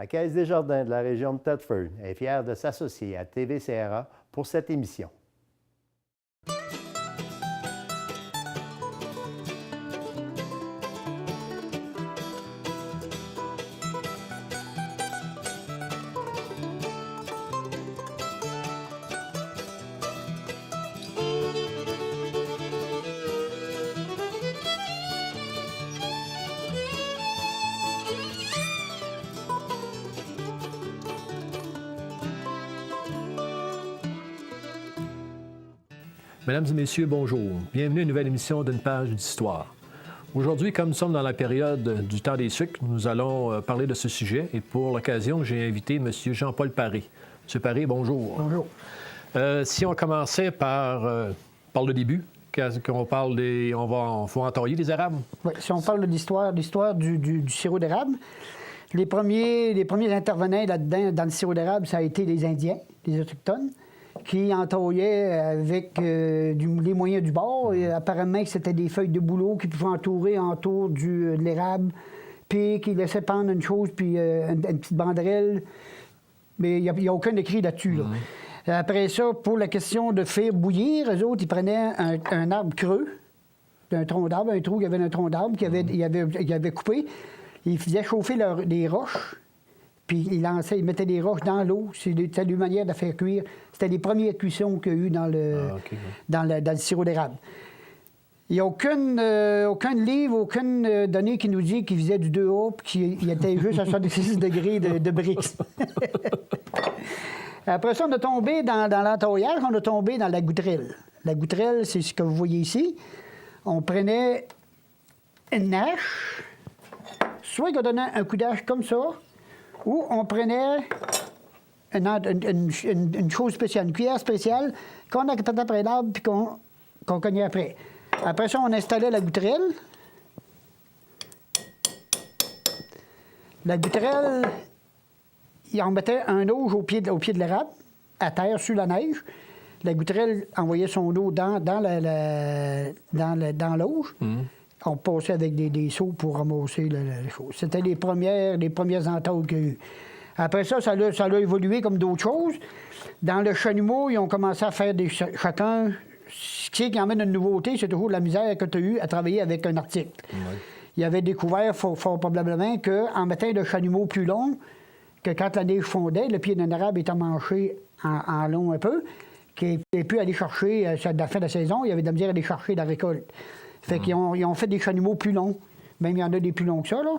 La Caisse des Jardins de la région de Thetford est fière de s'associer à TV-CRA pour cette émission. Mesdames et messieurs, bonjour. Bienvenue à une nouvelle émission d'Une page d'histoire. Aujourd'hui, comme nous sommes dans la période du temps des sucres, nous allons parler de ce sujet et pour l'occasion, j'ai invité M. Jean-Paul Paré. M. Paré, bonjour. Bonjour. Si on commençait par le début, qu'on parle des... faut entailler les érables? Oui, si on parle de l'histoire du sirop d'érable, les premiers intervenants là-dedans, dans le sirop d'érable, ça a été les Indiens, les Autochtones, qui entouillaient avec les moyens du bord. Et apparemment, c'était des feuilles de bouleau qui pouvaient entourer autour de l'érable, puis qui laissaient pendre une chose, puis une petite banderelle. Mais il n'y a aucun écrit là-dessus. Là. Après ça, pour la question de faire bouillir, eux autres, ils prenaient un arbre creux, un tronc d'arbre, un trou qui avait un tronc d'arbre qu'ils avaient coupé. Ils faisaient chauffer des roches. Puis ils mettaient des roches dans l'eau. C'était une manière de faire cuire. C'était les premières cuissons qu'il y a eu dans le sirop d'érable. Il n'y a aucun livre, aucune donnée qui nous dit qu'il faisait du 2A puis qu'il était juste à 66 degrés de Brix. Après ça, on a tombé dans l'entaillage, on a tombé dans la goutterelle. La goutterelle, c'est ce que vous voyez ici. On prenait une hache, soit qu'on donnait un coup d'hache comme ça, ou on prenait une chose spéciale, une cuillère spéciale qu'on accrochait après l'arbre puis qu'on cognait après. Après ça, on installait la goutterelle. La goutterelle, on mettait un auge au pied de l'érable, à terre, sur la neige. La goutterelle envoyait son eau dans l'auge. On passait avec des seaux pour ramasser la chose. C'était les premières entailles qu'il y a eu. Après ça, ça a évolué comme d'autres choses. Dans le chalumeau, ils ont commencé à faire chacun... Ce qui amène une nouveauté, c'est toujours la misère que tu as eue à travailler avec un article. Ouais. Ils avaient découvert fort probablement qu'en mettant le chalumeau plus long, que quand la neige fondait, le pied d'un arabe était emmanché en long un peu, qu'il n'ait pu aller chercher, à la fin de la saison, il y avait de la misère à aller chercher la récolte. Fait qu'ils ont fait des chalumeaux plus longs. Même il y en a des plus longs que ça, là.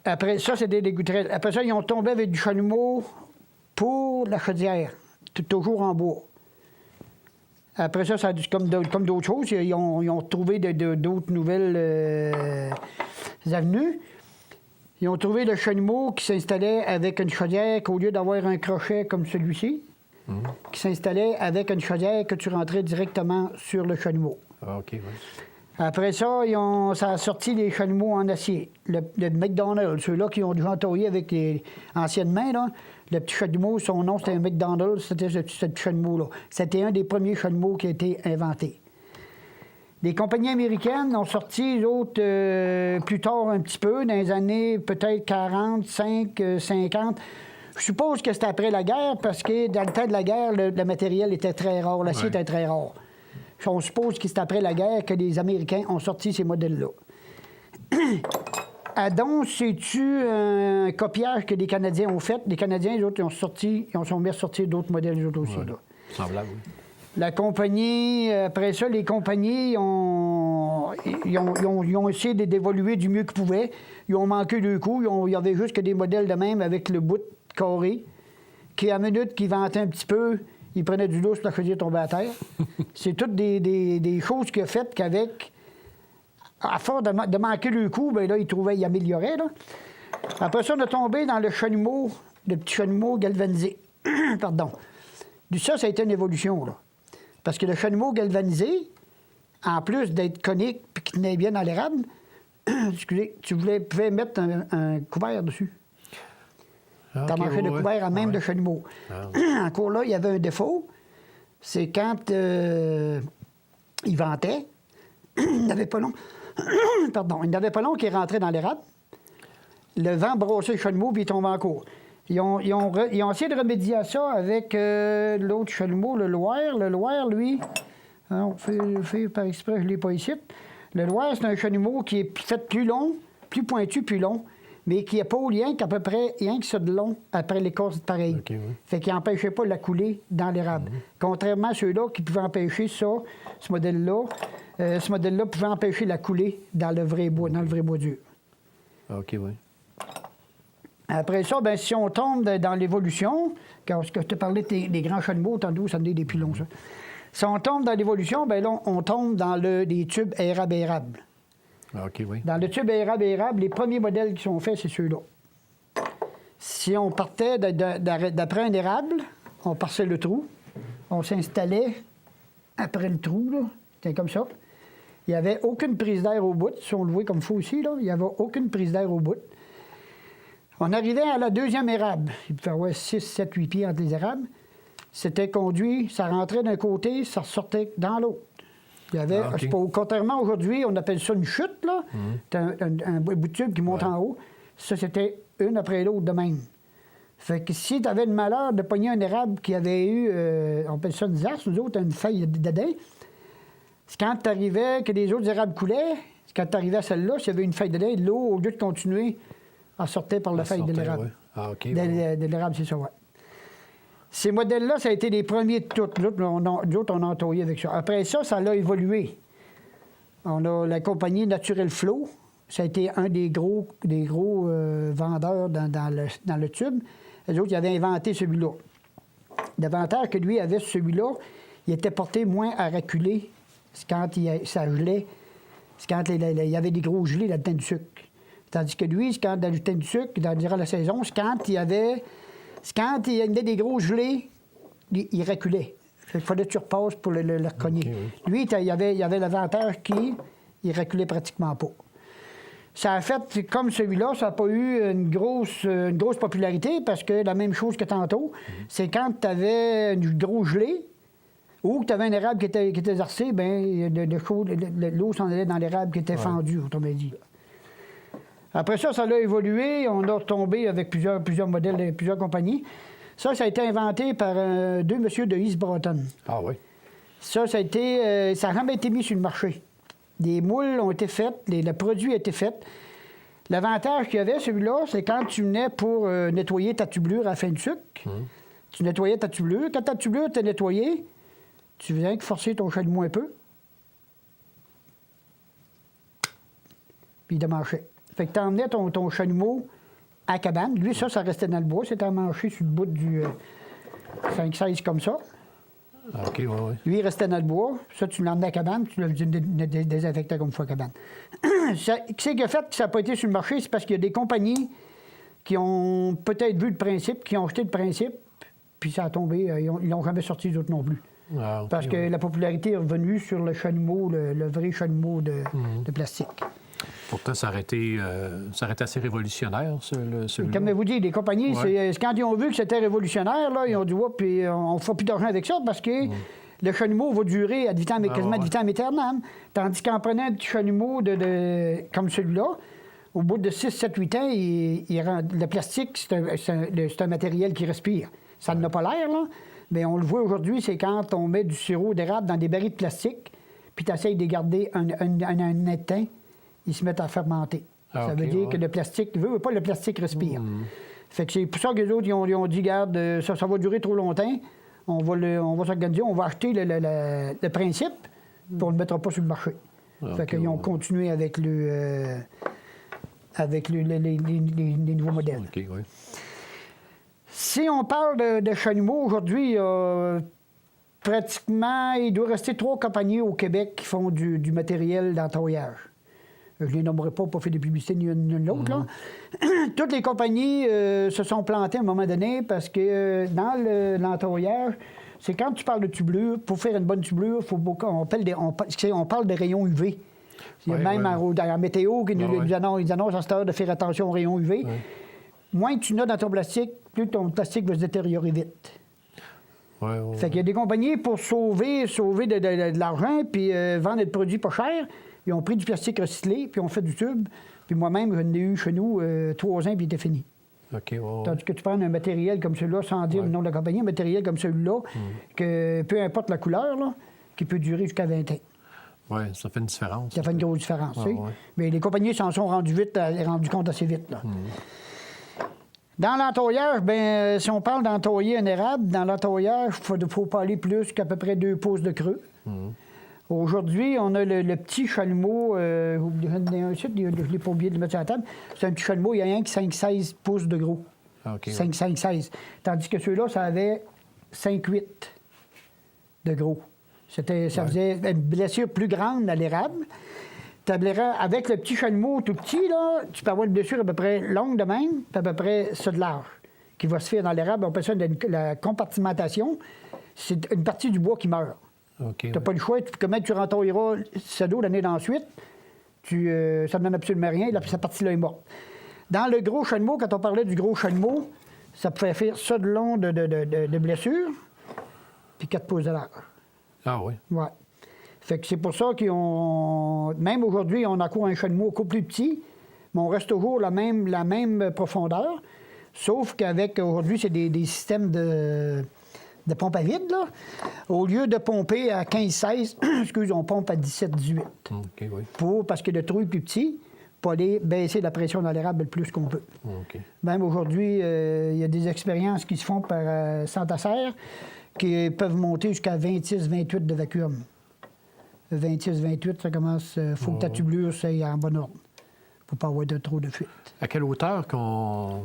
Après ça, c'était des goutterelles. Après ça, ils ont tombé avec du chalumeau pour la chaudière, toujours en bois. Après ça, comme d'autres choses, ils ont trouvé d'autres nouvelles avenues. Ils ont trouvé le chalumeau qui s'installait avec une chaudière qu'au lieu d'avoir un crochet comme celui-ci, qui s'installait avec une chaudière que tu rentrais directement sur le chalumeau. Ah, OK, oui. Après ça, ça a sorti les chalumeaux en acier. Le McDonald's, ceux-là qui ont déjà entaillé avec les anciennes mains, là, le petit chalumeau, son nom, c'était un McDonald's, c'était ce petit chalumeau-là. C'était un des premiers chalumeaux qui a été inventé. Les compagnies américaines ont sorti, les autres, plus tard un petit peu, dans les années peut-être 45, 50. Je suppose que c'était après la guerre, parce que dans le temps de la guerre, le matériel était très rare, l'acier était très rare. On suppose que c'est après la guerre que les Américains ont sorti ces modèles-là. Adon, c'est-tu un copiage que les Canadiens ont fait? Les Canadiens, les autres, ils sont mis à sortir d'autres modèles, les autres aussi. Ouais. Là. Semblable, oui. La compagnie, après ça, les compagnies ont essayé d'évoluer du mieux qu'ils pouvaient. Ils ont manqué deux coups. Il y avait juste que des modèles de même avec le bout carré, qui, à minute qu'ils vantaient un petit peu, ils prenaient du dos sur la chaudière tombée à terre. C'est toutes des choses qu'il a faites qu'avec, à force de manquer le coup, bien là, ils amélioraient. Là. Après ça, on a tombé dans le chalumeau, le petit chalumeau galvanisé. Pardon. Ça a été une évolution, là. Parce que le chalumeau galvanisé, en plus d'être conique et qui tenait bien dans l'érable, excusez, tu pouvais mettre un couvert dessus. Okay, tu as marché de couvert à même de chalumeau. Encore là, il y avait un défaut. C'est quand il ventait, il n'avait pas long. Pardon, il n'avait pas long qu'il rentrait dans l'érable. le vent brassait le chalumeau, puis il tombait en cours. Ils ont essayé de remédier à ça avec l'autre chalumeau, le Loir. Le Loir, lui, on fait par exprès, je ne l'ai pas ici. Le Loir, c'est un chalumeau qui est fait plus long, plus pointu, plus long, mais qui n'a pas rien qu'à peu près rien que ça de long après l'écorce pareil. OK, oui. Fait qu'il n'empêchait pas la couler dans l'érable. Contrairement à ceux-là qui pouvaient empêcher ça, ce modèle-là pouvait empêcher la couler dans le vrai bois, dur. OK, oui. Après ça, bien, si on tombe dans l'évolution, quand je te parlais des grands chalumeaux, tantôt, ça me dit des plus longs, ça. Si on tombe dans l'évolution, bien là, on tombe dans des tubes érable. OK, oui. Dans le tube érable, les premiers modèles qui sont faits, c'est ceux-là. Si on partait d'après un érable, on parçait le trou, on s'installait après le trou, là, c'était comme ça. Il n'y avait aucune prise d'air au bout, si on le voit comme il faut ici, là, il n'y avait aucune prise d'air au bout. On arrivait à la deuxième érable. Il pouvait y avoir 6, 7, 8 pieds entre les érables. C'était conduit, ça rentrait d'un côté, ça ressortait dans l'autre. Il y avait, OK. contrairement aujourd'hui, on appelle ça une chute, là. C'est un bout de tube qui monte en haut. Ça, c'était une après l'autre de même. Fait que si tu avais le malheur de pogner un érable qui avait eu, on appelle ça une zarce, nous autres, une feuille d'Adin, quand tu arrivais, que les autres érables coulaient, quand tu arrivais à celle-là, s'il y avait une feuille d'Adin, l'eau, au lieu de continuer, elle sortait par la feuille de l'érable. Ouais. Ah, OK. De l'érable, c'est ça, ouais. Ces modèles-là, ça a été les premiers de tous. D'autres, on a entouré avec ça. Après ça, ça a évolué. On a la compagnie Naturel Flow. Ça a été un des gros vendeurs dans le tube. Les autres, ils avaient inventé celui-là. L'avantage que lui avait sur celui-là, il était porté moins à reculer quand ça gelait. C'est quand il y avait des gros gelés là-dedans du sucre. Tandis que lui, quand dans le temps du sucre, durant la saison, c'est quand il y avait des gros gelés, il reculait. Il fallait que tu repasses pour le recogner. Okay, oui. Lui, il y avait l'avantage qu'il ne reculait pratiquement pas. Ça a fait, comme celui-là, ça n'a pas eu une grosse popularité parce que la même chose que tantôt, c'est quand tu avais une gros gelée ou que tu avais un érable qui était zarcé, bien, l'eau s'en allait dans l'érable qui était fendu, autrement dit. Après ça, ça a évolué. On a retombé avec plusieurs modèles, plusieurs compagnies. Ça a été inventé par deux messieurs de East Broughton. Ah oui. Ça n'a jamais été mis sur le marché. Des moules ont été faites, le produit a été fait. L'avantage qu'il y avait, celui-là, c'est quand tu venais pour nettoyer ta tubulure à la fin du sucre, tu nettoyais ta tubulure. Quand ta tubulure était nettoyée, tu faisais que forcer ton chalumeau un peu, puis il démanchait. Fait que tu emmenais ton chalumeau à la cabane. Lui, ça restait dans le bois. C'était emmanché sur le bout du 5-16 comme ça. Ah, OK, oui, oui. Lui, il restait dans le bois. Ça, tu l'emmenais à la cabane, tu le désinfectais comme fois à la cabane. Qu'est-ce qui a fait que ça n'a pas été sur le marché? C'est parce qu'il y a des compagnies qui ont peut-être vu le principe, qui ont acheté le principe, puis ça a tombé. Ils n'ont jamais sorti les autres non plus. Ah, okay, parce que la popularité est revenue sur le chalumeau, le vrai chalumeau de plastique. Pourtant, ça aurait été assez révolutionnaire, celui-là. Comme je vous dis, les compagnies, c'est quand ils ont vu que c'était révolutionnaire, là, ils ont dit, puis on ne fera plus d'argent avec ça parce que le chalumeau va durer quasiment ad vitam aeternam. Tandis qu'en prenant un petit chalumeau comme celui-là, au bout de 6, 7, 8 ans, le plastique, c'est un matériel qui respire. Ça n'a pas l'air, là, mais on le voit aujourd'hui, c'est quand on met du sirop d'érable dans des barils de plastique, puis tu essayes de garder un étain, ils se mettent à fermenter. Ça veut dire que le plastique, le plastique respire. Fait que c'est pour ça que les autres, ils ont dit, regarde, ça va durer trop longtemps, on va s'organiser, on va acheter le principe, puis on ne le mettra pas sur le marché. Fait qu'ils ont continué avec les nouveaux modèles. OK, oui. Si on parle de chalumeau, aujourd'hui, pratiquement, il doit rester 3 compagnies au Québec qui font du matériel d'entourage. Je ne les nommerai pas faire de publicité ni une ni l'autre. Là. Toutes les compagnies se sont plantées à un moment donné parce que dans l'entourage, c'est quand tu parles de tubulure, pour faire une bonne tubulure, on parle de rayons UV. Il y a même dans la météo qui nous annonce à cette heure de faire attention aux rayons UV. Moins que tu n'as dans ton plastique, plus ton plastique va se détériorer vite. Fait qu'il y a des compagnies pour sauver de l'argent puis vendre des produits pas chers. Ils ont pris du plastique recyclé puis ont fait du tube Puis moi-même, j'en ai eu chez nous 3 ans, puis il était fini. OK, ouais. Tandis que tu prends un matériel comme celui-là, sans dire le nom de la compagnie, un matériel comme celui-là, que peu importe la couleur, là, qui peut durer jusqu'à 20 ans. Oui, ça fait une différence. Ça fait une grosse différence, tu sais. ouais. Mais les compagnies s'en sont rendues compte assez vite, là. Dans l'entoyage, bien, si on parle d'entoyer un érable, dans l'entoyage, il ne faut pas aller plus qu'à peu près 2 pouces de creux. Aujourd'hui, on a le petit chalumeau, un site, je ne l'ai pas oublié de le mettre sur la table. C'est un petit chalumeau, il y a rien qui 5-16 pouces de gros. Ah, OK. 5-16. Tandis que ceux-là, ça avait 5-8 de gros. Ça faisait une blessure plus grande à l'érable. Avec le petit chalumeau tout petit, là, tu peux avoir une blessure à peu près longue de même, puis à peu près ça de large, qui va se faire dans l'érable. On appelle ça la compartimentation. C'est une partie du bois qui meurt. OK. Tu n'as pas le choix. Comment tu rentoyeras ce dos l'année d'ensuite, ça ne donne absolument rien. Là, puis cette partie-là est morte. Dans le gros chalumeau, quand on parlait du gros chalumeau, ça pouvait faire ça de long de blessure, puis 4 pouces de large. Ah oui. Ouais. Fait que c'est pour ça même aujourd'hui, on accourt un chalumeau beaucoup plus petit, mais on reste toujours la même profondeur, sauf qu'avec, aujourd'hui, c'est des systèmes de pompe à vide, là. Au lieu de pomper à 15-16, excuse, on pompe à 17-18. OK, oui. Parce que le trou est plus petit, pour aller baisser la pression dans l'érable le plus qu'on peut. OK. Même aujourd'hui, il y a des expériences qui se font par Saint-Acer qui peuvent monter jusqu'à 26-28 de vacuum. 26-28, ça commence. Il faut que ta tubulure soit en bon ordre pour ne pas avoir trop de fuite. À quelle hauteur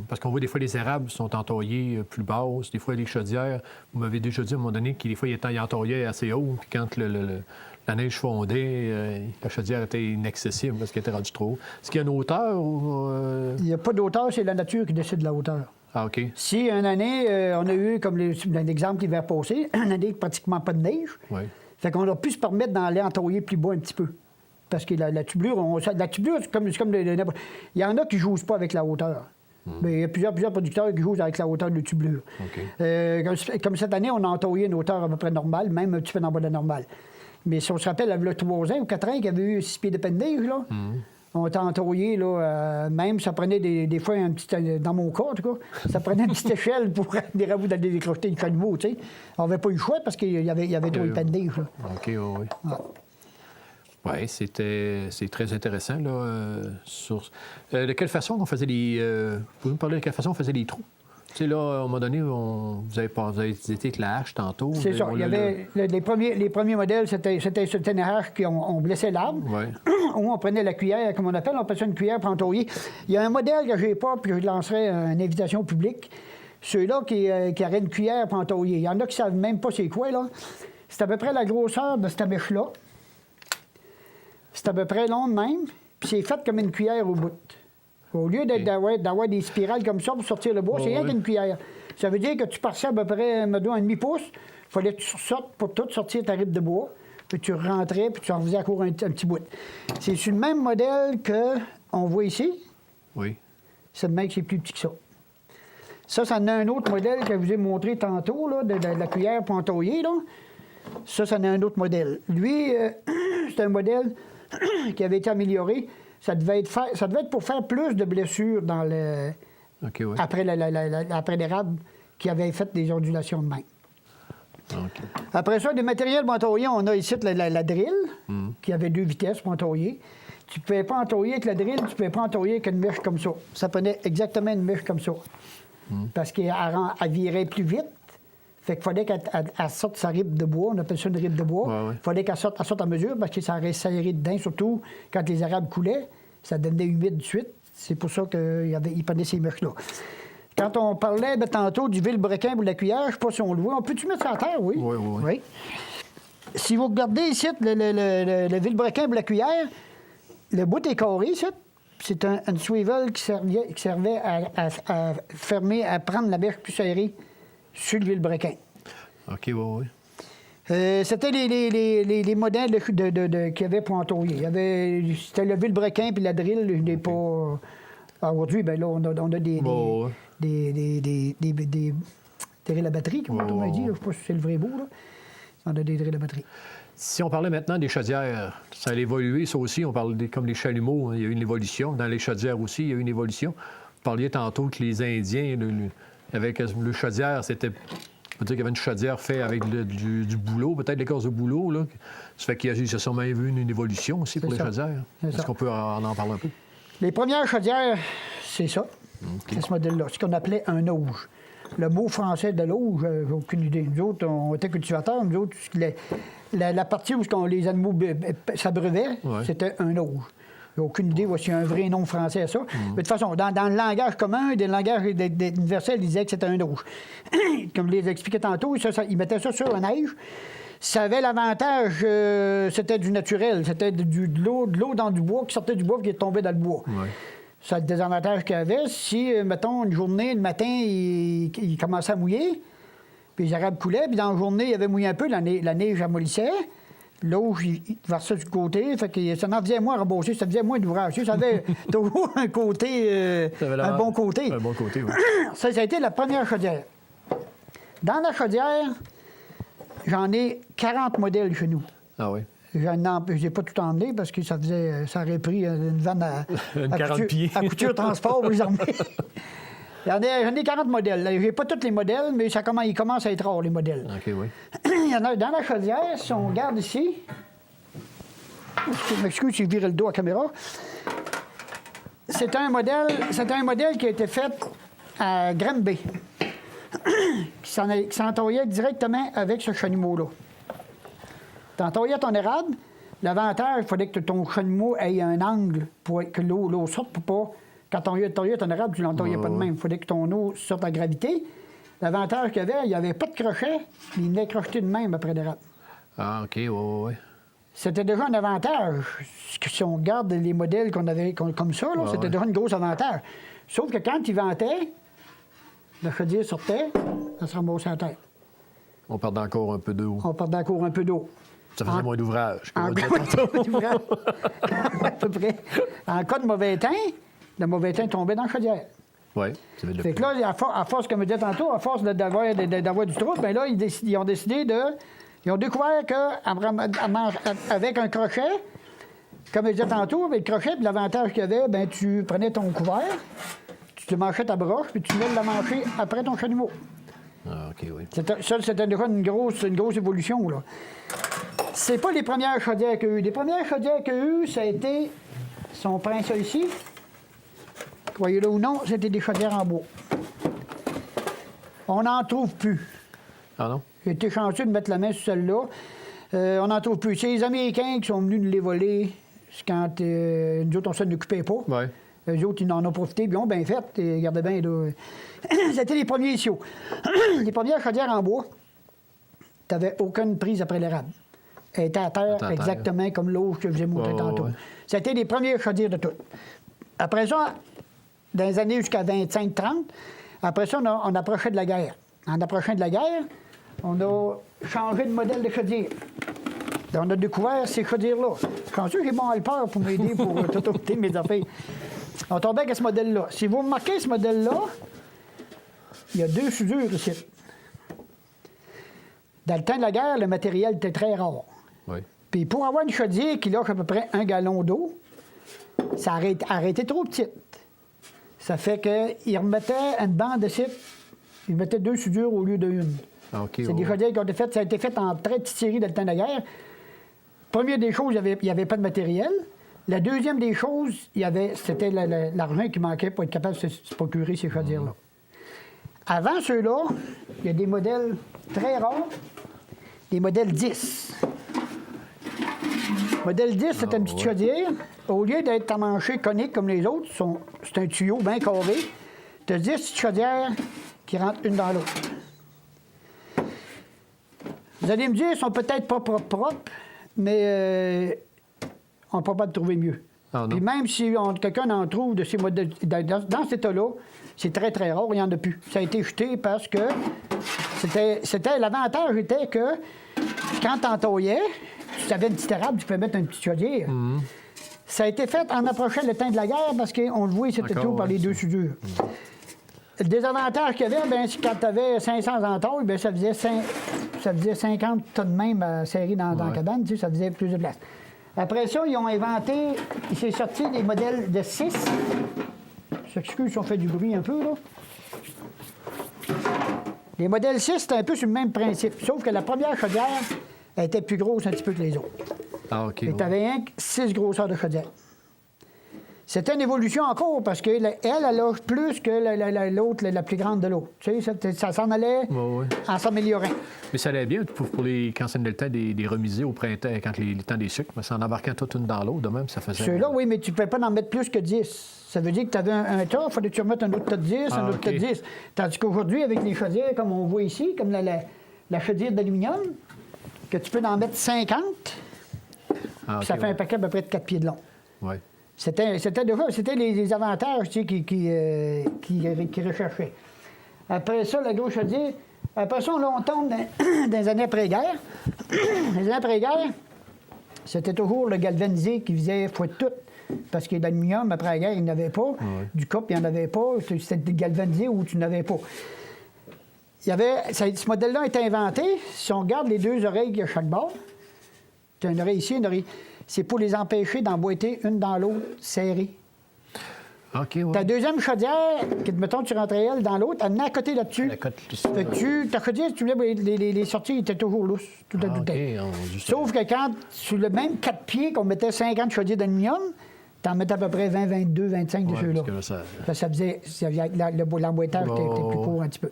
parce qu'on voit des fois les érables sont entaillés plus basses, des fois les chaudières. Vous m'avez déjà dit à un moment donné que des fois ils entaillaient assez haut, puis quand la neige fondait, la chaudière était inaccessible parce qu'elle était rendue trop haut. Est-ce qu'il y a une hauteur ou... Il n'y a pas d'auteur, c'est la nature qui décide de la hauteur. Ah, OK. Si une année, on a eu, comme l'exemple l'hiver passé, une année pratiquement pas de neige, fait qu'on a pu se permettre d'aller entailler plus bas un petit peu. Parce que la tubulure, c'est comme il y en a qui ne jouent pas avec la hauteur. Mais il y a plusieurs producteurs qui jouent avec la hauteur de la tubulure. OK. Comme cette année, on a entaillé une hauteur à peu près normale, même un petit peu en bas de la normale. Mais si on se rappelle, il y a 3 ans ou 4 ans qu'il y avait eu 6 pieds de peine de neige, là, on t'a entaillé, là, même, ça prenait des fois un petit... Dans mon cas, en tout cas, ça prenait une petite échelle pour des rabouts d'aller décrocher le chalumeau, tu sais. On n'avait pas eu le choix parce qu'il y avait trop de peine de neige, là. OK, oui. Oui, c'est très intéressant, là. De quelle façon on faisait les... Pouvez-vous me parler de quelle façon on faisait les trous? Tu sais, là, à un moment donné, vous avez été avec la hache tantôt. C'est ça. Il y avait les premiers modèles, c'était une hache on blessait l'arbre. Ouais. Où on prenait la cuillère, comme on appelle ça une cuillère pour entailler. Il y a un modèle que je n'ai pas, puis je lancerai une invitation au public. Ceux-là qui auraient une cuillère pour entailler. Il y en a qui ne savent même pas c'est quoi, là. C'est à peu près la grosseur de cette mèche-là. C'est à peu près long de même, puis c'est fait comme une cuillère au bout. Au lieu d'avoir des spirales comme ça pour sortir le bois, c'est rien qu'une cuillère. Ça veut dire que tu passais à peu près un demi-pouce, il fallait que tu sortes pour tout sortir ta ripe de bois, puis tu rentrais, puis tu en faisais encore un petit bout. C'est sur le même modèle qu'on voit ici. Oui. Seulement que c'est plus petit que ça. Ça en a un autre modèle que je vous ai montré tantôt, là, de la cuillère pour entailler, là. Ça en a un autre modèle. Lui, c'est un modèle qui avait été amélioré. Ça devait être pour faire plus de blessures après l'érable qui avait fait des ondulations de main. Okay. Après ça, des matériels pour entailler, on a ici la drill, qui avait 2 vitesses pour entailler. Tu ne pouvais pas entailler avec la drill, tu ne pouvais pas entailler avec une mèche comme ça. Ça prenait exactement une mèche comme ça. Parce qu'elle virait plus vite. Fait qu'il fallait qu'elle sorte sa ripe de bois, on appelle ça une ripe de bois. Il fallait qu'elle sorte à mesure parce que ça aurait serré dedans, surtout quand les érables coulaient. Ça devenait humide de suite. C'est pour ça qu'il prenait ces mèches-là. Quand on parlait tantôt du vilebrequin ou de la cuillère, je ne sais pas si on le voit. On peut-tu mettre ça à terre, oui? Oui. Si vous regardez ici, le vilebrequin ou la cuillère, le bout est carré, ici. C'est un swivel qui servait à fermer, à prendre la mèche plus serrée sur le vilebrequin. OK, oui. C'était les modèles qu'il y avait pour entailler. C'était le vilebrequin puis la drill. Je n'ai pas... Aujourd'hui, bien là, on a des drills à batterie, comme on dit. Je ne sais pas si c'est le vrai mot, là. On a des drills de batterie. Si on parlait maintenant des chaudières, ça a évolué, ça aussi. On parle comme les chalumeaux, hein, il y a eu une évolution. Dans les chaudières aussi, il y a eu une évolution. Vous parliez tantôt que les Indiens, avec le chaudière, c'était... On peut dire qu'il y avait une chaudière faite avec du bouleau, peut-être l'écorce de bouleau. Là. Ça fait qu'il y a sûrement eu une évolution aussi pour les chaudières. Est-ce qu'on peut en parler un peu? Les premières chaudières, c'est ça. C'est ce modèle-là. Ce qu'on appelait un auge. Le mot français de l'auge, j'ai aucune idée. Nous autres, on était cultivateurs. Nous autres, la partie où les animaux s'abreuvaient, c'était un auge. J'ai aucune idée s'il y a un vrai nom français à ça. Mais de toute façon, dans le langage commun, des langages universels, ils disaient que c'était un auge. Comme je les expliquais tantôt, ils mettaient ça sur la neige. Ça avait l'avantage, c'était du naturel. C'était de l'eau dans du bois qui sortait du bois et qui tombait dans le bois. Ouais. Ça a le désavantage qu'il y avait. Si, mettons, une journée, le matin, il commençait à mouiller, puis les arabes coulaient, puis dans la journée, il avait mouillé un peu, la neige amollissait. L'eau, il versait du côté, fait que ça en faisait moins rebosser, ça faisait moins d'ouvrage. Ça avait toujours un côté, un bon côté. Un bon côté, oui. Ça a été la première chaudière. Dans la chaudière, j'en ai 40 modèles chez nous. Ah oui? Je n'ai pas tout emmené parce que ça aurait pris une vanne à couture transport pour les emmener. J'en ai 40 modèles. Je n'ai pas tous les modèles, mais ils commencent à être rares, les modèles. OK, oui. Il y en a dans la chaudière, si on regarde ici. Je m'excuse, j'ai viré le dos à la caméra. C'est un modèle qui a été fait à Granby, qui s'entaillait directement avec ce chalumeau-là. Tu entaillais ton érable. L'avantage, il fallait que ton chalumeau ait un angle pour que l'eau sorte pour pas. Quand tu entaillais ton érable, tu ne l'entaillais pas de même. Il fallait que ton eau sorte à gravité. L'avantage qu'il y avait, il n'y avait pas de crochet, mais il venait crocheter de même après l'érable. Ah, OK, oui. C'était déjà un avantage. Si on regarde les modèles qu'on avait comme ça, c'était déjà un gros avantage. Sauf que quand il ventait, la chaudière sortait, ça se remboursait la tête. On perdait encore un peu d'eau. Ça faisait moins d'ouvrage. À peu près. En cas de mauvais temps, le mauvais temps tombait dans la chaudière. Oui, c'est bien. Fait que là, à force, comme je disais tantôt, à force d'avoir du trouble, bien là, ils ont décidé Ils ont découvert qu'avec un crochet, comme je disais tantôt, avec le crochet, puis l'avantage qu'il y avait, bien, tu prenais ton couvert, tu te manchais ta broche, puis tu venais de la mancher après ton chalumeau. Ah, OK, oui. C'était déjà une grosse évolution, là. C'est pas les premières chaudières qu'il y a eu. Les premières chaudières qu'il y a eu, ça a été, si on prend ça ici, croyez-le ou non, c'était des chaudières en bois. On n'en trouve plus. Ah non? J'ai été chanceux de mettre la main sur celle-là. On n'en trouve plus. C'est les Américains qui sont venus nous les voler quand nous autres, on s'en occupait pas. Ouais. Eux autres, ils en ont profité, puis ils ont bien fait. Et regardez bien, là. C'était les premiers issiots. Les premières chaudières en bois, tu n'avais aucune prise après l'érable. Elle était à terre exactement comme l'eau que je vous ai montré tantôt. Ouais. C'était les premières chaudières de toutes. Après ça, dans les années jusqu'à 25-30, après ça, on approchait de la guerre. En approchant de la guerre, on a changé de modèle de chaudière. On a découvert ces chaudières-là. Je pense que j'ai bon peur pour m'aider pour tout mes affaires. On tombait avec ce modèle-là. Si vous remarquez ce modèle-là, il y a 2 soudures ici. Dans le temps de la guerre, le matériel était très rare. Oui. Puis pour avoir une chaudière qui lâche à peu près 1 gallon d'eau, ça aurait été trop petite. Ça fait qu'ils remettaient une bande ici, ils mettaient 2 soudures au lieu d'une. Okay, c'est des chaudières qui ont été faites, ça a été fait en très petite série dans le temps de la guerre. Première des choses, il n'y avait pas de matériel. La deuxième des choses, c'était l'argent qui manquait pour être capable de se procurer ces chaudières-là. Avant ceux-là, il y a des modèles très rares, des modèles 10. Modèle 10, c'est une petite chaudière. Au lieu d'être à mancher conique comme les autres, c'est un tuyau bien carré. Tu as 10 petites chaudières qui rentrent une dans l'autre. Vous allez me dire, ils sont peut-être pas propres, mais on ne peut pas trouver mieux. Puis même si quelqu'un en trouve de ces modèles, dans cet état-là, c'est très, très rare, il n'y en a plus. Ça a été jeté parce que l'avantage était que quand tu entaillais, tu avais une petite érable, tu pouvais mettre une petite chaudière. Mm-hmm. Ça a été fait en approchant le temps de la guerre parce qu'on le voit, c'était tout par les 2 soudures. Le désavantage qu'il y avait, c'est quand tu avais 500 entailles, ça faisait ça faisait 50 tonnes même serrées dans la cabane, tu sais, ça faisait plus de place. Après ça, ils ont inventé, il s'est sorti des modèles de 6. S'excuse si on fait du bruit un peu, là. Les modèles 6, c'était un peu sur le même principe, sauf que la première chaudière, elle était plus grosse un petit peu que les autres. Ah, OK. Et tu avais 6 grosseurs de chaudière. C'était une évolution encore parce qu'elle a plus que l'autre, la plus grande de l'autre. Tu sais, ça s'en allait en s'améliorant. Mais ça allait bien pour quand c'était le temps des remisés au printemps, quand le temps des sucres. Mais ça en embarquant toute une dans l'autre, de même, ça faisait... Ceux-là, oui, mais tu ne pouvais pas en mettre plus que 10. Ça veut dire que tu avais un tas, il fallait que tu remettes un autre tas de 10, un autre tas de 10. Tandis qu'aujourd'hui, avec les chaudières, comme on voit ici, comme la chaudière d'aluminium, que tu peux en mettre 50, ça fait un paquet à peu près de 4 pieds de long. Oui. C'était les avantages, tu sais, qui recherchaient. Après ça, la grosse chaudière. Après ça, là, on tombe dans les années après-guerre. Les années après-guerre, c'était toujours le galvanisé qui faisait foi de tout. Parce que l'aluminium, après la guerre, il n'y en avait pas. Du copre, il n'y en avait pas. C'était galvanisé où tu n'avais pas. Ce modèle-là a été inventé. Si on regarde les deux oreilles à chaque bord, tu as une oreille ici, une oreille. C'est pour les empêcher d'emboîter une dans l'autre serrée. OK, oui. Ta deuxième chaudière, mettons, tu rentrais elle dans l'autre, elle venait à côté là-dessus. Fait que ta chaudière, si tu voulais, les sorties étaient toujours lousses. Tout à tout. Sauf que quand, sur le même 4 pieds qu'on mettait 50 chaudières d'aluminium, tu en mettais à peu près 20, 22, 25 de ceux-là. Ça faisait... L'emboîtage était plus court un petit peu.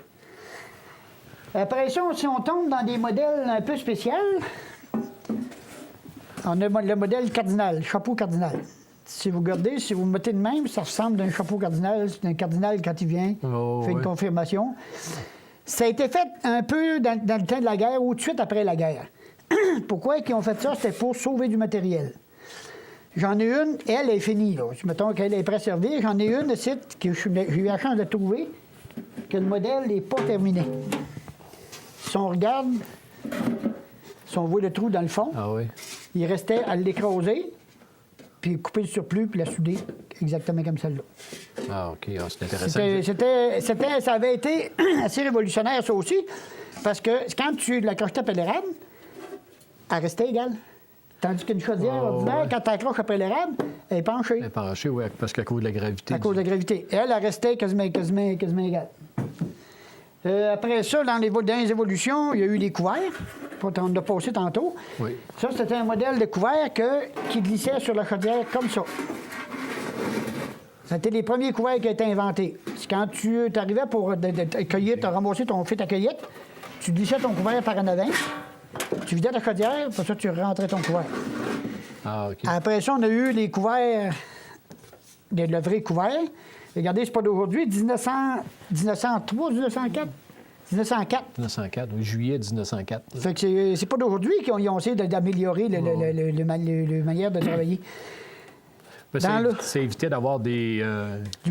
Après ça, si on tombe dans des modèles un peu spéciaux, on a le modèle cardinal, chapeau cardinal. Si vous regardez, si vous mettez de même, ça ressemble d'un chapeau cardinal. C'est un cardinal quand il vient, fait une confirmation. Ça a été fait un peu dans le temps de la guerre ou tout de suite après la guerre. Pourquoi ils ont fait ça? C'était pour sauver du matériel. J'en ai une, elle est finie. Là. Mettons qu'elle est préservée. J'en ai une ici que j'ai eu la chance de trouver, que le modèle n'est pas terminé. Si on regarde, si on voit le trou dans le fond, il restait à l'écraser, puis couper le surplus, puis la souder exactement comme celle-là. Ah, OK. Ah, c'est intéressant. Ça avait été assez révolutionnaire, ça aussi, parce que quand tu l'accroches après l'érable, elle restait égale. Tandis qu'une chaudière ordinaire, quand tu accroches après l'érable, elle est penchée. Elle est penchée, oui, parce qu'à cause de la gravité. À cause de la gravité. Et elle restait quasiment égale. Après ça, dans les évolutions, il y a eu les couverts. On a passé tantôt. Oui. Ça, c'était un modèle de couvert qui glissait sur la chaudière comme ça. C'était les premiers couverts qui ont été inventés. C'est quand tu arrivais pour cueillir, tu as ramassé ton fil à cueillette, tu glissais ton couvert par en avant, tu vidais ta chaudière, pour ça, tu rentrais ton couvert. Ah, OK. Après ça, on a eu les couverts, le vrai couvert. Regardez, c'est pas d'aujourd'hui, 1903, 1904. 1904, oui, juillet 1904. Fait que c'est pas d'aujourd'hui qu'ils ont essayé d'améliorer la manière de travailler. Ça évitait d'avoir du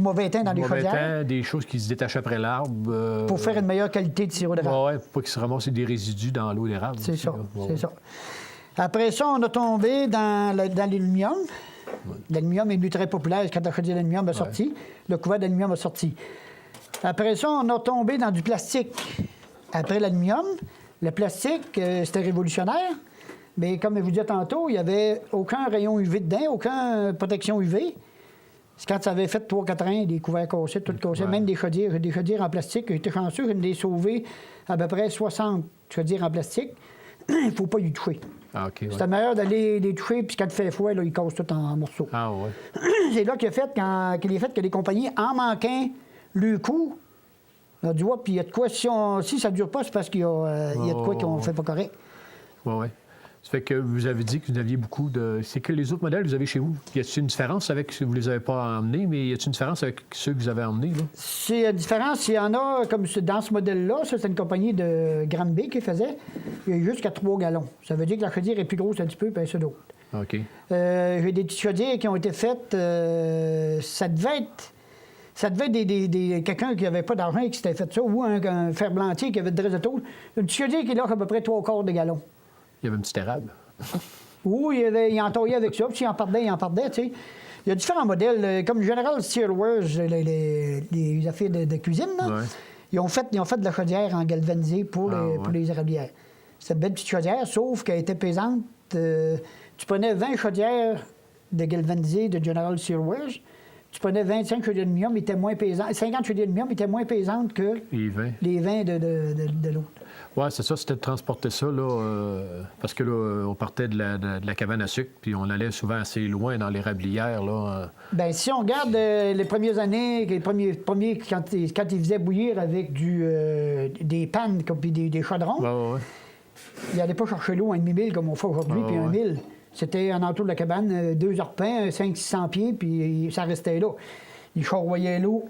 mauvais temps dans les chaudières. Des choses qui se détachaient après l'arbre. Pour faire une meilleure qualité de sirop d'érable. Oui, pour pas qu'il se ramasse des résidus dans l'eau d'érable. C'est ça, c'est ça. Après ça, on a tombé dans l'aluminium. L'aluminium est devenu très populaire quand la chaudière d'aluminium a sorti. Le couvert d'aluminium a sorti. Après ça, on a tombé dans du plastique. Après l'aluminium, le plastique, c'était révolutionnaire. Mais comme je vous disais tantôt, il n'y avait aucun rayon UV dedans, aucune protection UV. C'est quand ça avait fait 3-4 ans, des couverts cassés, tout cassé, même des chaudières en plastique. J'étais chanceux, je l'ai sauvé à peu près 60 chaudières en plastique. Il ne faut pas y toucher. Ah, okay, C'était meilleur d'aller les toucher, puis quand il fait froid, là, ils cassent tout en morceaux. Ah, ouais. C'est là qu'il a fait que les compagnies, en manquant le coup, on a dit, ouais, puis il y a de quoi, si ça ne dure pas, c'est parce qu'il y a de quoi qu'on ne fait pas correct. Oui, oui. Ça fait que vous avez dit que vous aviez beaucoup de... C'est que les autres modèles que vous avez chez vous, y a-t-il une différence avec ceux que vous ne les avez pas emmenés, mais y a-t-il une différence avec ceux que vous avez emmenés, là? C'est la différence, il y en a, comme dans ce modèle-là, ça, c'est une compagnie de Granby qui faisait, il y a jusqu'à 3 gallons. Ça veut dire que la chaudière est plus grosse un petit peu, puis ça d'autres. OK. J'ai des petites chaudières qui ont été faites, ça devait être quelqu'un qui n'avait pas d'argent et qui s'était fait ça, ou un ferblantier qui avait de réseau. Une petite chaudière qui est là à peu près 3/4 de gallon. Il y avait un petit érable. Oui, il entaillait avec ça, puis s'il en perdait, tu sais. Il y a différents modèles, comme General Steelworks, les affaires de cuisine, là. Ouais. Ils ont fait de la chaudière en galvanisé pour les érablières. C'était une belle petite chaudière, sauf qu'elle était pesante. Tu prenais 20 chaudières de galvanisées de General Searways, tu prenais 25 chaudières d'aluminium, étaient moins pesantes, 50 chaudières d'aluminium étaient moins pesantes que les 20 de l'autre. Oui, c'est ça, c'était de transporter ça, là, parce que là, on partait de la cabane à sucre, puis on allait souvent assez loin dans l'érablière, là. Bien, si on regarde les premières années, les premiers quand ils faisaient bouillir avec des pannes, puis des chaudrons, Ouais. ils n'allaient pas chercher l'eau à 1,5 comme on fait aujourd'hui, puis 1 000. C'était en entour de la cabane, 2 arpents, 500-600 pieds, puis ça restait là. Ils charroyaient l'eau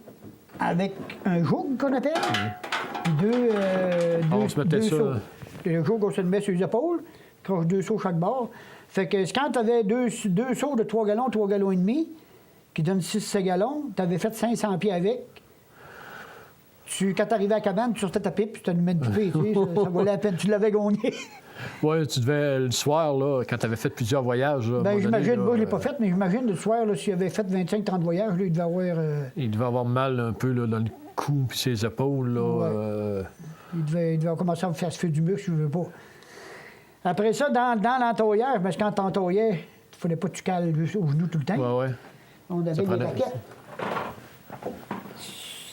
avec un joug, qu'on appelle, puis On se mettait deux ça. seaux. Le joug, on se le met sur les épaules, croche 2 seaux chaque bord. Fait que quand tu avais deux seaux de 3 gallons, 3 gallons et demi, qui donnent 6 gallons, tu avais fait 500 pieds avec. Quand tu arrivais à la cabane, tu sortais ta pipe, puis tu allumais une pipée, tu sais, ça valait la peine, tu l'avais gagné. Oui, tu devais, le soir, là, quand tu avais fait plusieurs voyages. Là, Bien, j'imagine, moi, je ne l'ai pas fait. fait, mais j'imagine le soir, s'il avait fait 25-30 voyages, là, il devait avoir. Il devait avoir mal un peu là, dans le cou puis ses épaules. Là, Ouais. Il devait commencer à faire se faire du muscle, je ne veux pas. Après ça, dans l'entoyère, parce que quand tu entoyais, il ne fallait pas que tu cales au genou tout le temps. Ouais. On avait Ça des prenait- raquettes.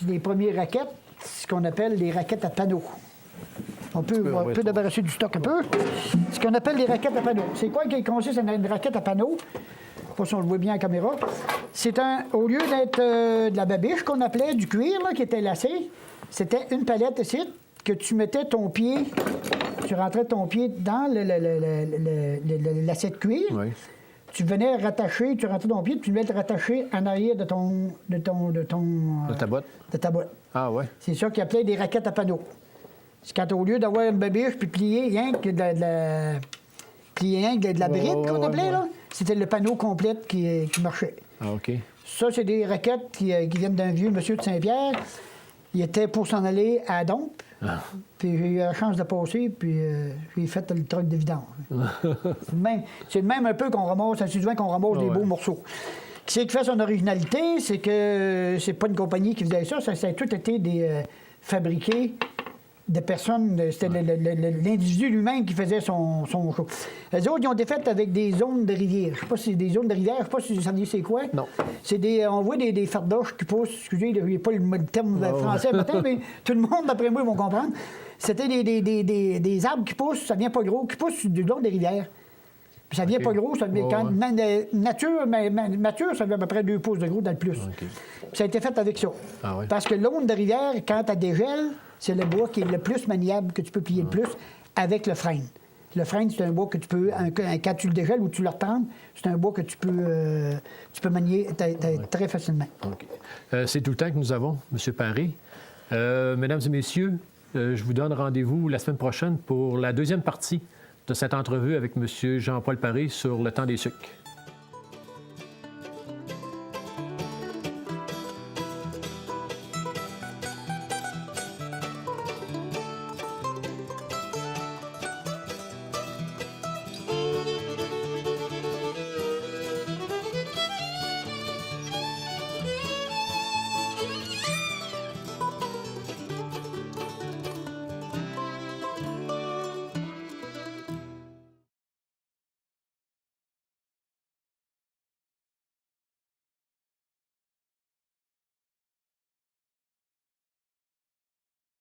Les premières raquettes, ce qu'on appelle les raquettes à panneaux. On peut débarrasser du stock un peu. Ce qu'on appelle les raquettes à panneaux. C'est quoi qui consiste en une raquette à panneaux? Je ne sais pas si on le voit bien en caméra. C'est au lieu d'être de la babiche qu'on appelait, du cuir là, qui était lacé, c'était une palette ici que tu mettais ton pied, tu rentrais ton pied dans le lacet de cuir. Oui. Tu venais rattacher, tu rentrais ton pied, puis tu venais te rattacher en arrière de De ta boîte? de ta boîte. Ah, ouais. C'est ça qu'ils appelaient des raquettes à panneaux. C'est quand au lieu d'avoir une babiche puis plier rien que de la brique qu'on appelait, là, c'était le panneau complet qui marchait. Ah, OK. Ça, c'est des raquettes qui viennent d'un vieux monsieur de Saint-Pierre. Il était pour s'en aller à Dompe. Puis j'ai eu la chance de passer, puis j'ai fait le truc de vidange. C'est le même un peu qu'on ramasse, assez souvent qu'on ramasse des beaux morceaux. Ce qui fait son originalité, c'est que c'est pas une compagnie qui faisait ça, ça a tout été fabriqué de personnes, c'était l'individu lui-même qui faisait son show. Les autres, ils ont été faits avec des zones de rivière. Je sais pas si c'est des zones de rivière, je sais pas si vous savez c'est quoi. Non. On voit des fardoches qui poussent, excusez, il n'y a pas le terme français matin, mais tout le monde, d'après moi, vont comprendre. C'était des arbres qui poussent, ça vient pas gros, qui poussent du long des rivières. Puis ça vient pas gros, ça vient mature, ça vient à peu près 2 pouces de gros dans le plus. Puis ça a été fait avec ça. Ah, ouais. Parce que l'onde de rivière, quand elle dégèle, c'est le bois qui est le plus maniable, que tu peux plier le plus, avec le frêne. Le frêne, c'est un bois que tu peux, quand tu le dégèles ou tu le retends, c'est un bois que tu peux manier très facilement. OK. C'est tout le temps que nous avons, M. Paré. Mesdames et messieurs, je vous donne rendez-vous la semaine prochaine pour la deuxième partie de cette entrevue avec M. Jean-Paul Paré sur le temps des sucres.